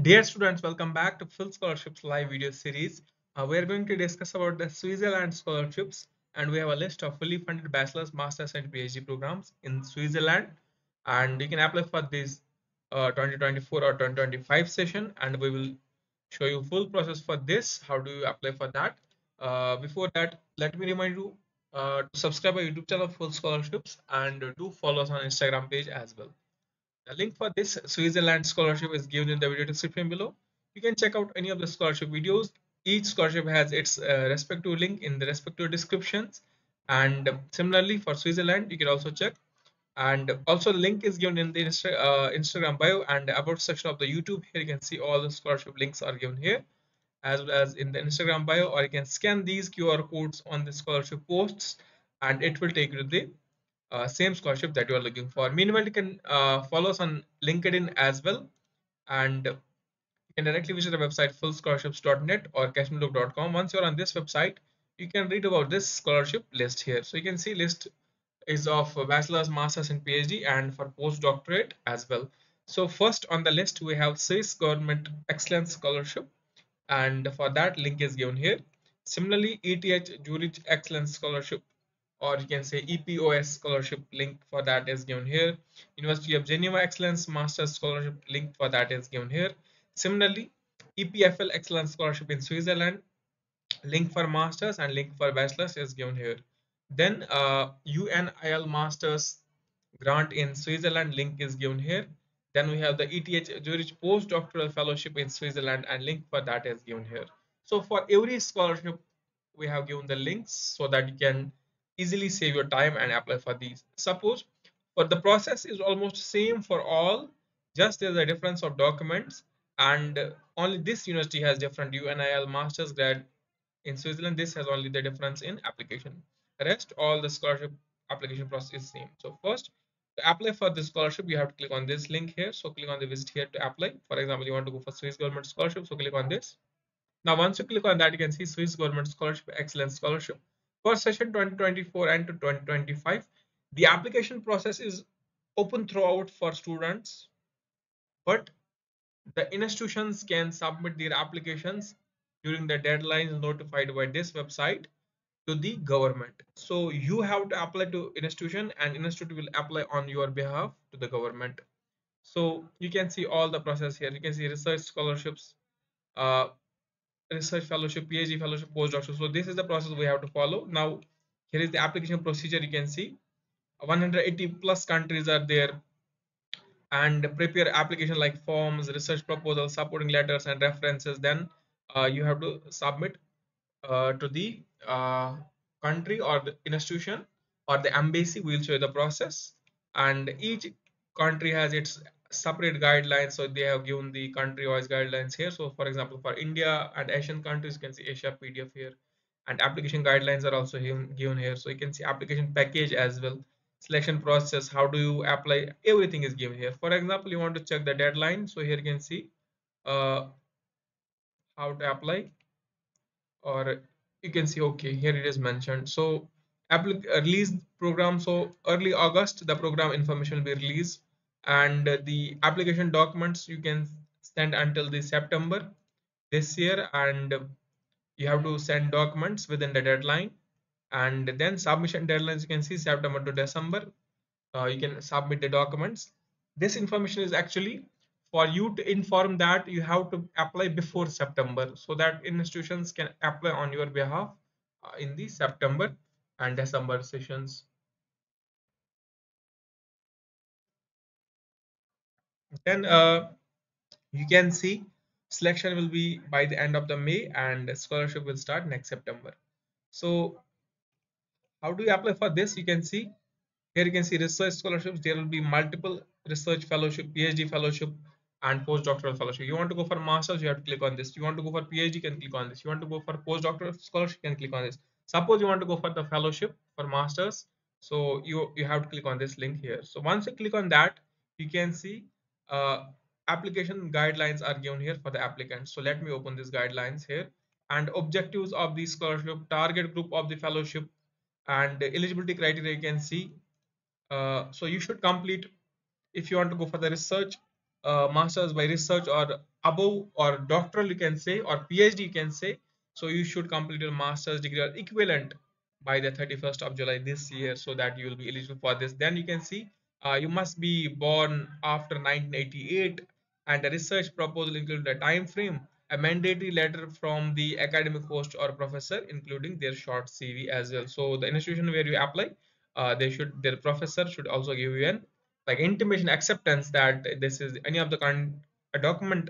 Dear students, welcome back to Full Scholarships live video series. We are going to discuss about the Switzerland scholarships, and we have a list of fully funded bachelor's, master's, and PhD programs in Switzerland, and you can apply for this 2024 or 2025 session, and we will show you full process for this. How do you apply for that? Before that, let me remind you to subscribe our YouTube channel Full Scholarships and do follow us on Instagram page as well. The link for this Switzerland scholarship is given in the video description below. You can check out any of the scholarship videos. Each scholarship has its respective link in the respective descriptions. And similarly for Switzerland, you can also check. And also the link is given in the Instagram bio and the about section of the YouTube. Here you can see all the scholarship links are given here as well as in the Instagram bio, or you can scan these QR codes on the scholarship posts and it will take you to the same scholarship that you are looking for. Meanwhile, you can follow us on LinkedIn as well, and you can directly visit the website fullscholarships.net or cashmelook.com. Once you're on this website, you can read about this scholarship list here. So you can see list is of bachelor's, master's, and PhD, and for postdoctorate as well. So first on the list we have Swiss Government Excellence Scholarship, and for that link is given here. Similarly, ETH Zurich Excellence Scholarship, or you can say EPOS scholarship, link for that is given here. University of Geneva Excellence Master's Scholarship, link for that is given here. Similarly, EPFL Excellence Scholarship in Switzerland, link for masters and link for bachelors is given here. Then UNIL Masters grant in Switzerland, link is given here. Then we have the ETH Zurich postdoctoral fellowship in Switzerland, and link for that is given here. So for every scholarship we have given the links so that you can easily save your time and apply for these. Suppose, but the process is almost same for all, just there's a difference of documents, and only this university has different UNIL master's grad in Switzerland. This has only the difference in application. The rest, all the scholarship application process is same. So first, to apply for the scholarship, you have to click on this link here. So click on the visit here to apply. For example, you want to go for Swiss government scholarship, so click on this. Now, once you click on that, you can see Swiss Government Scholarship Excellence Scholarship for session 2024 and to 2025. The application process is open throughout for students, but the institutions can submit their applications during the deadlines notified by this website to the government. So you have to apply to institution, and institute will apply on your behalf to the government. So you can see all the process here. You can see research scholarships, uh, research fellowship, PhD fellowship, postdoctoral. So this is the process we have to follow. Now here is the application procedure. You can see 180 plus countries are there, and prepare application like forms, research proposals, supporting letters, and references. Then you have to submit to the country or the institution or the embassy. We'll show you the process, and each country has its separate guidelines. So they have given the country wise guidelines here. So for example, for India and Asian countries, you can see Asia PDF here, and application guidelines are also given here. So you can see application package as well, selection process, how do you apply, everything is given here. For example, you want to check the deadline, so here you can see uh, how to apply, or you can see, okay, here it is mentioned. So release program, so early August the program information will be released, and the application documents you can send until the September this year, and you have to send documents within the deadline. And then submission deadlines, you can see September to December. You can submit the documents. This information is actually for you to inform that you have to apply before September, so that institutions can apply on your behalf in the September and December sessions. Then you can see selection will be by the end of the May, and scholarship will start next September. So how do you apply for this? You can see here, you can see research scholarships. There will be multiple research fellowship, PhD fellowship, and postdoctoral fellowship. You want to go for masters, you have to click on this. You want to go for PhD, you can click on this. You want to go for postdoctoral scholarship, you can click on this. Suppose you want to go for the fellowship for masters, so you have to click on this link here. So once you click on that, you can see uh, application guidelines are given here for the applicants. So let me open these guidelines here, and objectives of the scholarship, target group of the fellowship, and eligibility criteria you can see. So you should complete, if you want to go for the research, masters by research or above or doctoral you can say, or PhD you can say. So you should complete your master's degree or equivalent by the 31st of July this year, so that you will be eligible for this. Then you can see you must be born after 1988, and the research proposal include a time frame, a mandatory letter from the academic host or professor, including their short CV as well. So the institution where you apply, their professor should also give you an like intimation acceptance that this is any of the a document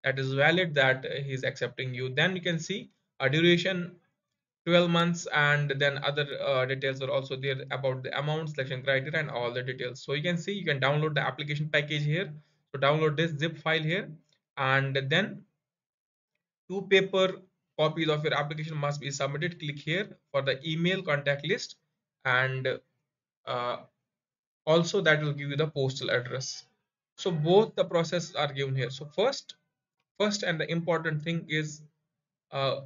that is valid that he is accepting you. Then you can see a duration 12 months, and then other details are also there about the amount, selection criteria, and all the details. So you can see you can download the application package here. So download this zip file here, and then two paper copies of your application must be submitted. Click here for the email contact list, and uh, also that will give you the postal address. So both the processes are given here. So first and the important thing is uh,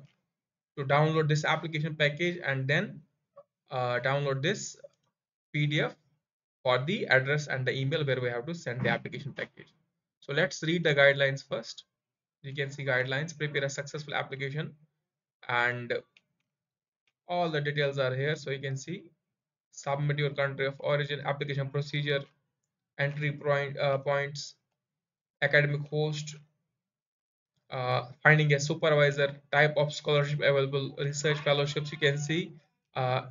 to download this application package, and then download this PDF for the address and the email where we have to send the application package. So let's read the guidelines first. You can see guidelines: prepare a successful application, and all the details are here. So you can see submit your country of origin, application procedure, entry points, academic host, finding a supervisor, type of scholarship available, research fellowships. You can see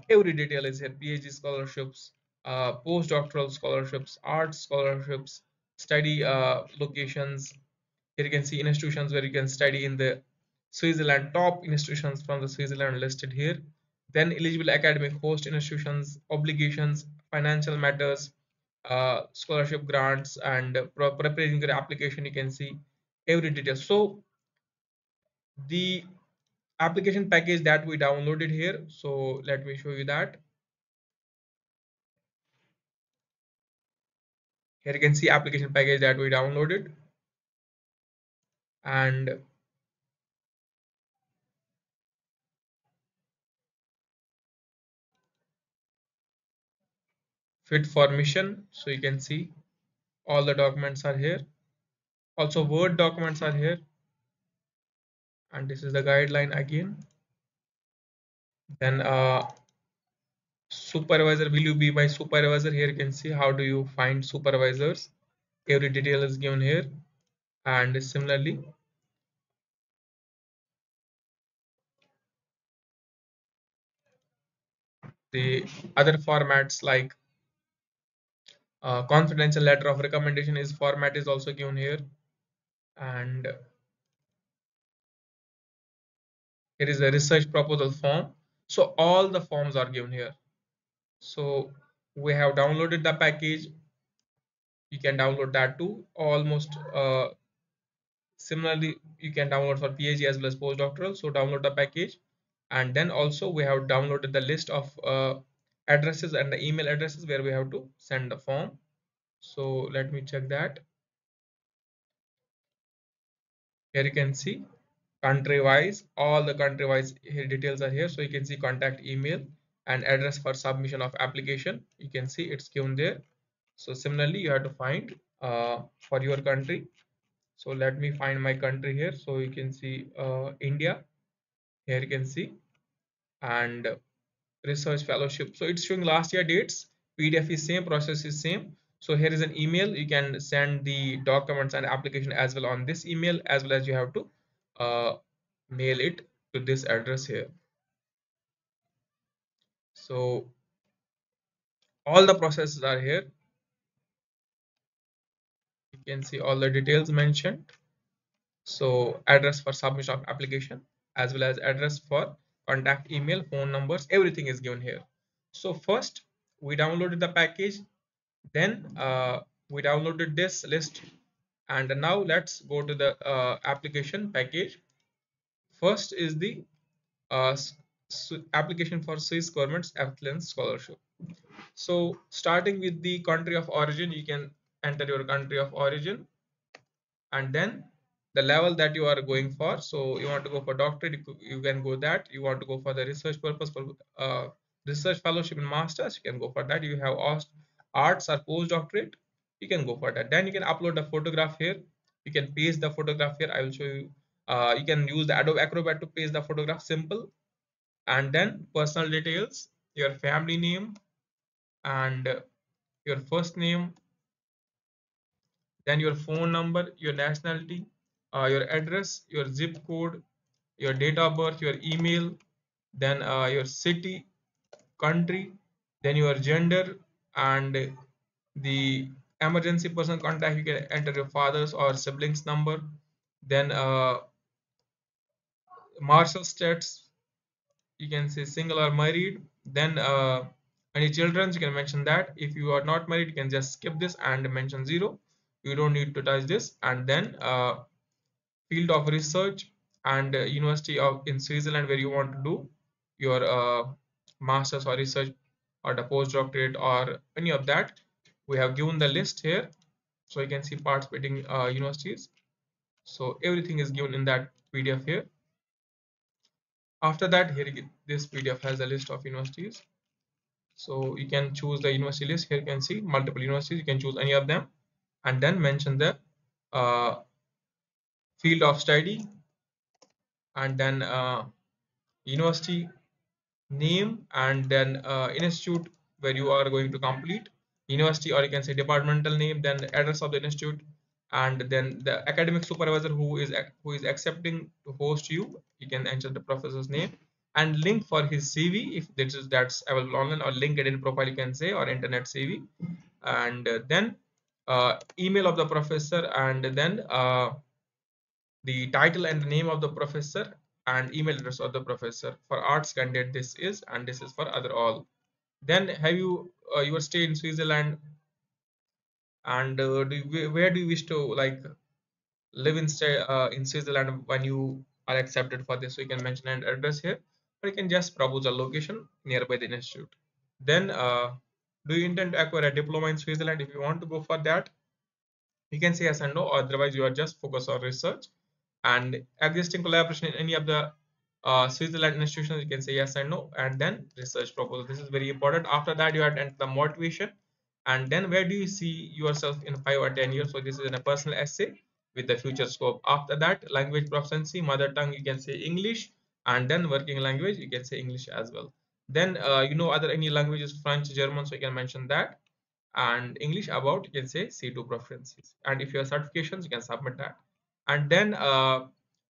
every detail is here: PhD scholarships, postdoctoral scholarships, arts scholarships, study locations. Here you can see institutions where you can study in the Switzerland, top institutions from the Switzerland listed here. Then eligible academic host institutions, obligations, financial matters, scholarship grants, and preparing your application. You can see every detail. So the application package that we downloaded here, so let me show you that. Here you can see application package that we downloaded, and fit for mission. So you can see all the documents are here. Also Word documents are here, and this is the guideline again. Then supervisor, will you be my supervisor? Here you can see how do you find supervisors. Every detail is given here, and similarly the other formats like confidential letter of recommendation is format is also given here, and here is a research proposal form. So all the forms are given here. So we have downloaded the package. You can download that too. Almost similarly, you can download for PhD as well as postdoctoral. So download the package, and then also we have downloaded the list of addresses and the email addresses where we have to send the form. So let me check that. Here you can see country wise, all the country wise here details are here. So you can see contact email and address for submission of application. You can see it's given there. So similarly you have to find for your country. So let me find my country here. So you can see India. Here you can see, and research fellowship. So it's showing last year dates. PDF is same, process is same. So here is an email. You can send the documents and application as well on this email, as well as you have to uh, mail it to this address here. So all the processes are here. You can see all the details mentioned. So address for submission of application, as well as address for contact email, phone numbers, everything is given here. So first we downloaded the package, then we downloaded this list, and now let's go to the application package. First is the uh, application for Swiss government's excellence scholarship. So starting with the country of origin, you can enter your country of origin, and then the level that you are going for. So you want to go for doctorate, you can go that. You want to go for the research purpose for research fellowship and masters, you can go for that. You have arts or postdoctorate, you can go for that. Then you can upload the photograph here. You can paste the photograph here. I will show you. You can use the Adobe Acrobat to paste the photograph, simple. And then personal details, your family name, and your first name, then your phone number, your nationality, your address, your zip code, your date of birth, your email, then your city, country, then your gender, and the emergency person contact. You can enter your father's or siblings number, then martial status, you can say single or married, then any children, you can mention that. If you are not married, you can just skip this and mention 0. You don't need to touch this. And then field of research and university of in Switzerland where you want to do your masters or research or the postdoctorate or any of that. We have given the list here, so you can see participating universities. So everything is given in that PDF here. After that, here this PDF has a list of universities. So you can choose the university list. Here you can see multiple universities. You can choose any of them and then mention the uh, field of study and then university name and then institute where you are going to complete university, or you can say departmental name, then the address of the institute, and then the academic supervisor who is accepting to host you. You can enter the professor's name and link for his CV if that's available online, or LinkedIn profile you can say, or internet CV, and then email of the professor, and then the title and the name of the professor and email address of the professor. For arts candidate this is, and this is for other all. Then have you your stay in Switzerland, and where do you wish to like live in stay in Switzerland when you are accepted for this? So you can mention an address here, or you can just propose a location nearby the institute. Then do you intend to acquire a diploma in Switzerland? If you want to go for that, you can say yes and no, otherwise you are just focused on research. And existing collaboration in any of the Switzerland institutions, you can say yes and no, and then research proposal. This is very important. After that, you have to enter the motivation, and then where do you see yourself in 5 or 10 years? So this is in a personal essay with the future scope. After that, language proficiency, mother tongue, you can say English, and then working language, you can say English as well. Then other any languages, French, German, so you can mention that, and English about you can say C2 preferences. And if you have certifications, you can submit that. And then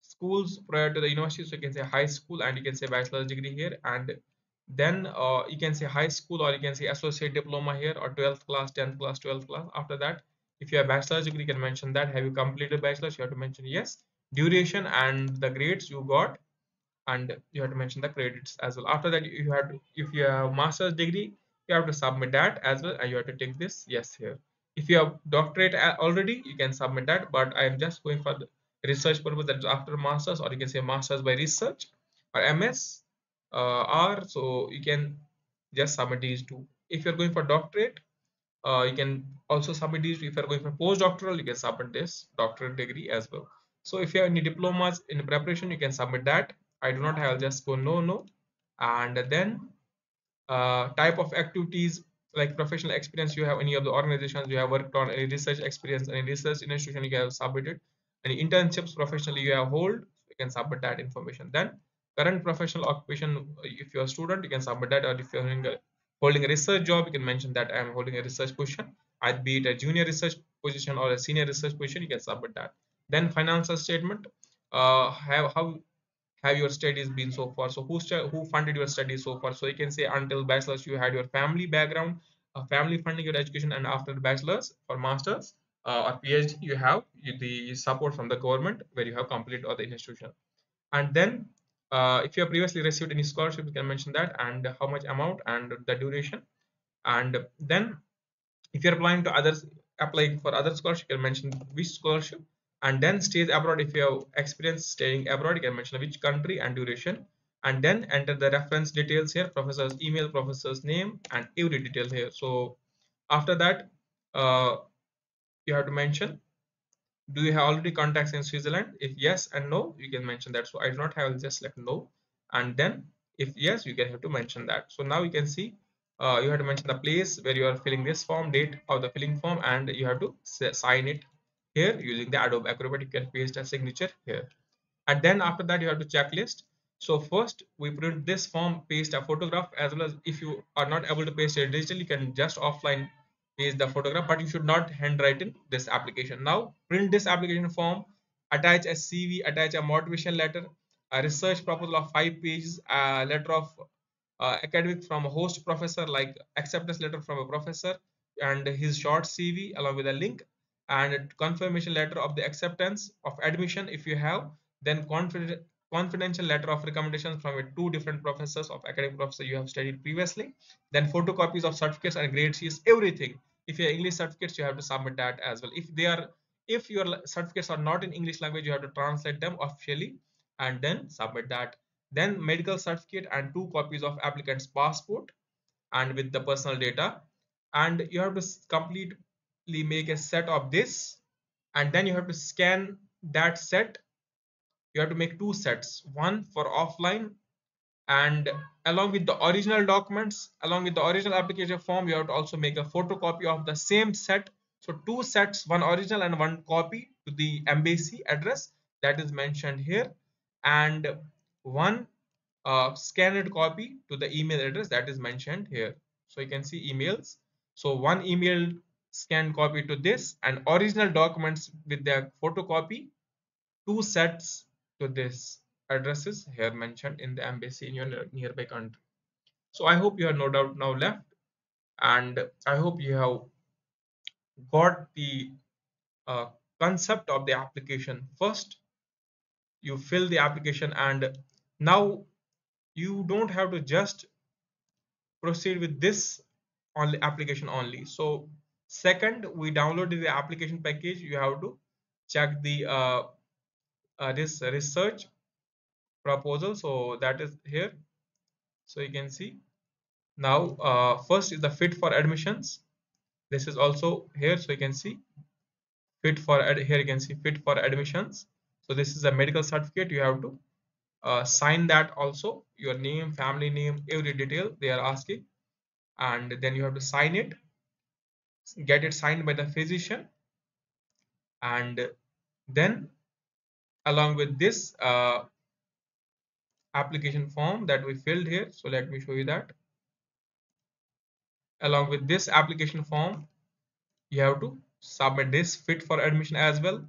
schools prior to the university, so you can say high school and you can say bachelor's degree here, and then you can say high school, or you can say associate diploma here, or 12th class, 10th class, 12th class. After that, if you have bachelor's degree, you can mention that. Have you completed bachelor's? You have to mention yes. Duration and the grades you got, and you have to mention the credits as well. After that, you have to, if you have master's degree, you have to submit that as well, and you have to take this yes here. If you have doctorate already, you can submit that, but I am just going for the research purpose, that's after masters, or you can say masters by research or MS or so you can just submit these two. If you're going for doctorate, you can also submit these. If you're going for postdoctoral, you can submit this doctorate degree as well. So if you have any diplomas in preparation, you can submit that. I do not have, I'll just go no, no. And then type of activities like professional experience, you have any of the organizations you have worked on, any research experience, any research institution you have submitted, any internships professionally you have hold, you can submit that information. Then current professional occupation, if you're a student, you can submit that, or if you're holding a research job, you can mention that I am holding a research position, I'd be it a junior research position or a senior research position, you can submit that. Then financial statement, have how have your studies been so far? So who funded your studies so far? So you can say until bachelor's you had your family background, family funding your education, and after the bachelor's or masters or PhD you have the support from the government where you have completed all the institution. And then if you have previously received any scholarship, you can mention that and how much amount and the duration. And then if you're applying for other scholarship, you can mention which scholarship. And then stays abroad, if you have experience staying abroad, you can mention which country and duration. And then enter the reference details here, professor's email, professor's name, and every detail here. So after that, uh, you have to mention, do you have already contacts in Switzerland? If yes and no, you can mention that. So I do not have, I'll just select no. And then if yes, you can have to mention that. So now you can see you have to mention the place where you are filling this form, date of the filling form, and you have to sign it. here using the Adobe Acrobat. You can paste a signature here, and then after that you have to checklist. So first we print this form, paste a photograph, as well as if you are not able to paste it digitally, you can just offline paste the photograph, but you should not handwrite in this application. Now print this application form, attach a CV, attach a motivation letter, a research proposal of 5 pages, a letter of academic from a host professor, like acceptance letter from a professor, and his short CV along with a link, and a confirmation letter of the acceptance of admission if you have, then confidential letter of recommendation from two different professors of academic professor you have studied previously, then photocopies of certificates and grade sheets, everything. If your English certificates, you have to submit that as well. If your certificates are not in English language, you have to translate them officially and then submit that. Then medical certificate and 2 copies of applicant's passport and with the personal data, and you have to completely make a set of this, and then you have to scan that set. You have to make 2 sets, one for offline, and along with the original documents, along with the original application form, you have to also make a photocopy of the same set. So 2 sets, one original and one copy to the embassy address that is mentioned here, and one scanned copy to the email address that is mentioned here. So you can see emails. So one email scanned copy to this, and original documents with their photocopy, 2 sets to this addresses here mentioned in the embassy in your nearby country. So I hope you have no doubt now left, and I hope you have got the uh, concept of the application. First you fill the application, and now you don't have to just proceed with this only application only. So second, we downloaded the application package. You have to check the this research proposal, so that is here. So you can see now first is the fit for admissions. This is also here, so you can see fit for here you can see fit for admissions. So this is a medical certificate. You have to sign that also, your name, family name, every detail they are asking, and then you have to sign it, get it signed by the physician, and then along with this application form that we filled here, so let me show you that. Along with this application form, you have to submit this fit for admission, as well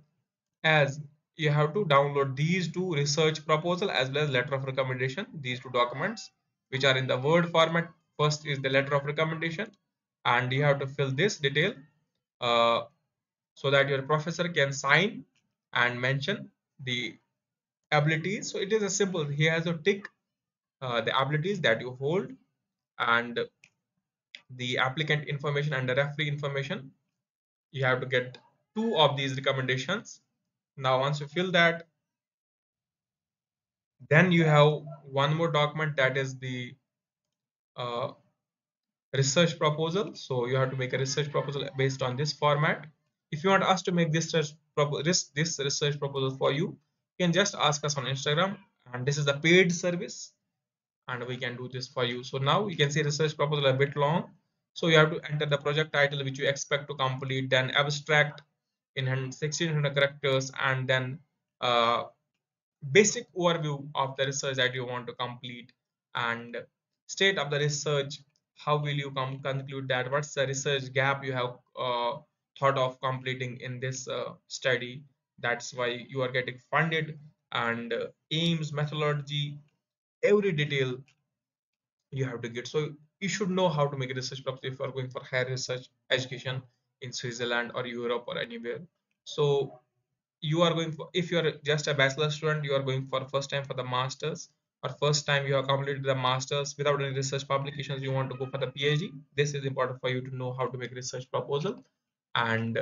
as you have to download these two research proposal as well as letter of recommendation, these two documents which are in the Word format. First is the letter of recommendation, and you have to fill this detail uh, so that your professor can sign and mention the abilities. So it is a simple, he has to tick the abilities that you hold, and the applicant information and the referee information. You have to get 2 of these recommendations. Now once you fill that, then you have one more document, that is the uh, research proposal. So you have to make a research proposal based on this format. If you want us to make this research proposal for you, you can just ask us on Instagram, and this is the paid service, and we can do this for you. So now you can see research proposal a bit long, so you have to enter the project title which you expect to complete, then abstract in 1600 characters, and then uh, basic overview of the research that you want to complete, and state of the research, how will you conclude that, what's the research gap you have thought of completing in this study, that's why you are getting funded, and aims, methodology, every detail you have to get. So you should know how to make a research proposal if you are going for higher research education in Switzerland or Europe or anywhere. So you are going for, if you are just a bachelor student, you are going for first time for the masters, or first time you have completed the masters without any research publications, you want to go for the PhD, this is important for you to know how to make research proposal. And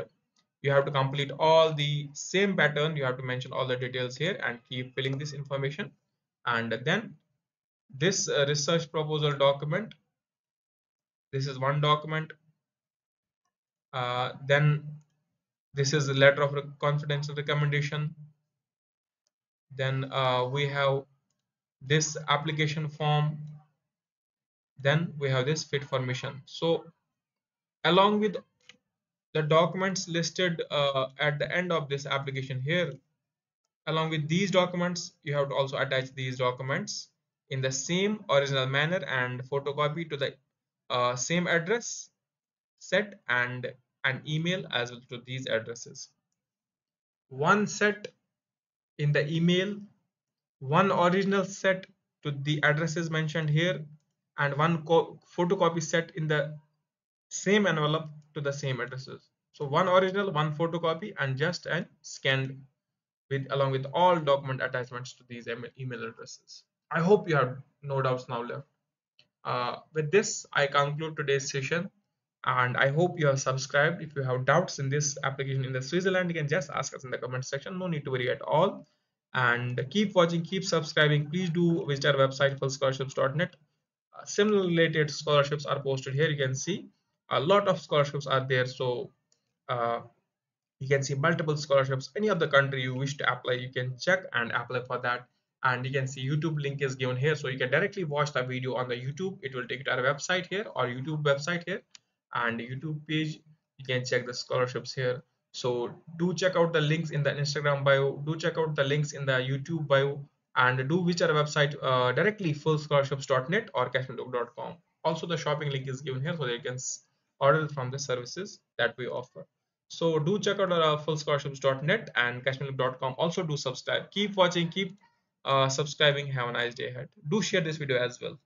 you have to complete all the same pattern, you have to mention all the details here and keep filling this information. And then this research proposal document, this is one document. Then this is a letter of confidential recommendation. Then we have this application form, then we have this fit for mission. So along with the documents listed at the end of this application here. Along with these documents, you have to also attach these documents in the same original manner and photocopy to the same address set and an email as well to these addresses. One set in the email, one original set to the addresses mentioned here, and one photocopy set in the same envelope to the same addresses. So one original, one photocopy, and just an scanned with along with all document attachments to these email addresses. I hope you have no doubts now left. With this, I conclude today's session, and I hope you have subscribed. If you have doubts in this application in the Switzerland, you can just ask us in the comment section. No need to worry at all. And keep watching, keep subscribing. Please do visit our website fullscholarships.net. Similar related scholarships are posted here. You can see a lot of scholarships are there. So uh, you can see multiple scholarships. Any of the country you wish to apply, you can check and apply for that. And you can see YouTube link is given here, so you can directly watch the video on the YouTube. It will take you to our website here or YouTube website here, and YouTube page. You can check the scholarships here. So do check out the links in the Instagram bio. Do check out the links in the YouTube bio, and do visit our website directly fullscholarships.net or cashmanlook.com. Also, the shopping link is given here, so that you can order from the services that we offer. So do check out our fullscholarships.net and cashmanlook.com. Also do subscribe. Keep watching, keep subscribing. Have a nice day ahead. Do share this video as well.